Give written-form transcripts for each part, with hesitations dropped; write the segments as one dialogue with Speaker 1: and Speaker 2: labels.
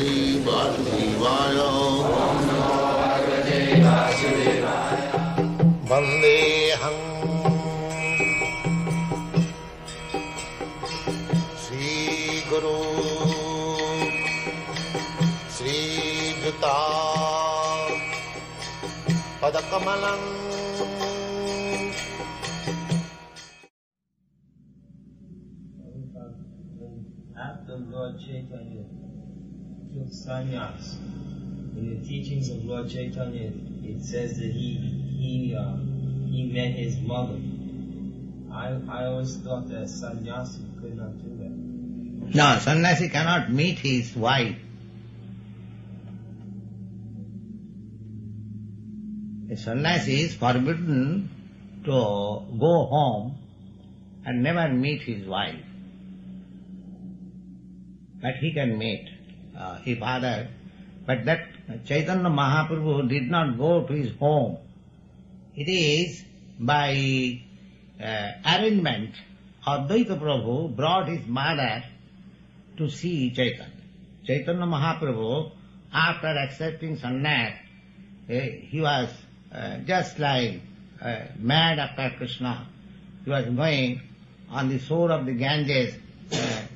Speaker 1: Shri Vasudevaya. Vandeham Shri Guru Shri Juta Padakamalam.
Speaker 2: After Lord Chaitanya took sannyas, in the teachings of Lord Chaitanya, it says that he met his mother. I always thought that sannyasi could not do that.
Speaker 3: No, sannyasi cannot meet his wife. A sannyasi is forbidden to go home and never meet his wife. But he can meet his father. But that Chaitanya Mahaprabhu did not go to his home. It is by arrangement, Advaita Prabhu brought his mother to see Chaitanya. Chaitanya Mahaprabhu, after accepting sannyas, he was just like mad after Krishna. He was going on the shore of the Ganges,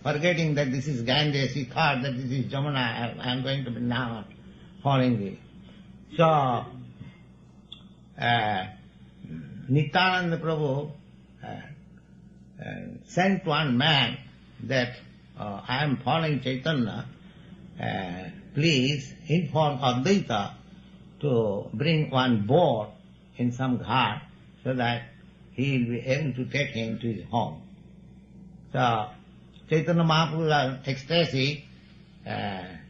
Speaker 3: forgetting that this is Ganges. He thought that this is Jamuna, I am going to be now following it. So, Nityananda Prabhu sent one man that I am following Chaitanya, please inform Advaita to bring one boat in some ghat so that he will be able to take him to his home. So Chaitanya Mahaprabhu was ecstatic,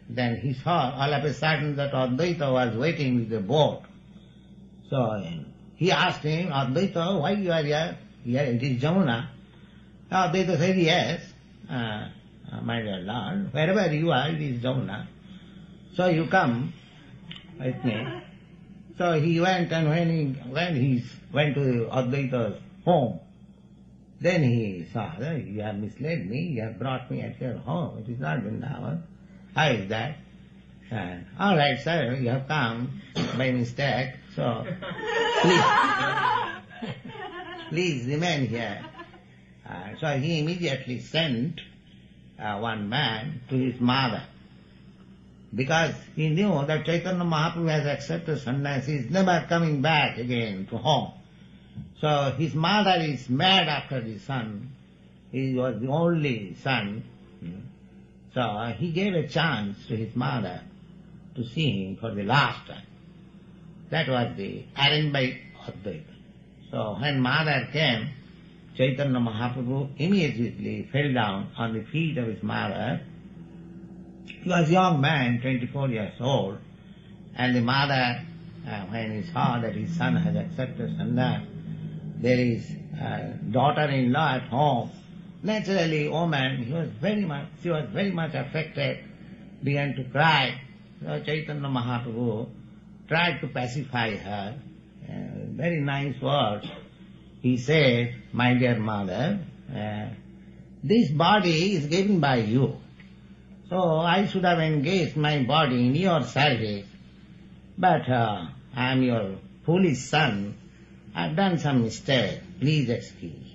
Speaker 3: then he saw all of a sudden that Advaita was waiting with the boat. So he asked him, Advaita, why you are here? Here it is Jamuna. Advaita said, yes, my dear Lord, wherever you are, it is Jamuna. So you come with me. So he went, and when he went to Advaita's home, then he saw that you have misled me, you have brought me at your home. It is not Vrindavan. How is that? All right, sir, you have come by mistake, so please remain here. So he immediately sent one man to his mother, because he knew that Chaitanya Mahaprabhu has accepted sannyas, he is never coming back again to home. So his mother is mad after the son. He was the only son. So he gave a chance to his mother to see him for the last time. That was the arranged by Advaita. So when mother came, Chaitanya Mahaprabhu immediately fell down on the feet of his mother. He was a young man, 24 years old, and the mother, when he saw that his son has accepted sannyas, there is a daughter-in-law at home. Naturally, woman, she was very much affected, began to cry. So Chaitanya Mahaprabhu tried to pacify her. Very nice words. He said, my dear mother, this body is given by you. So I should have engaged my body in your service. But I am your foolish son. I have done some mistake. Please excuse me.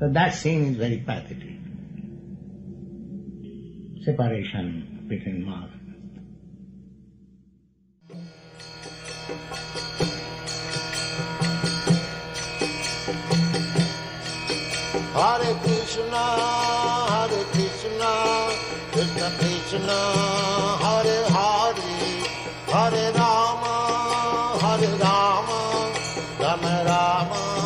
Speaker 3: So that scene is very pathetic. Separation between mother.
Speaker 1: Hare Krishna, Krishna Krishna, Hare Hare, Hare Rama, Rama Rama.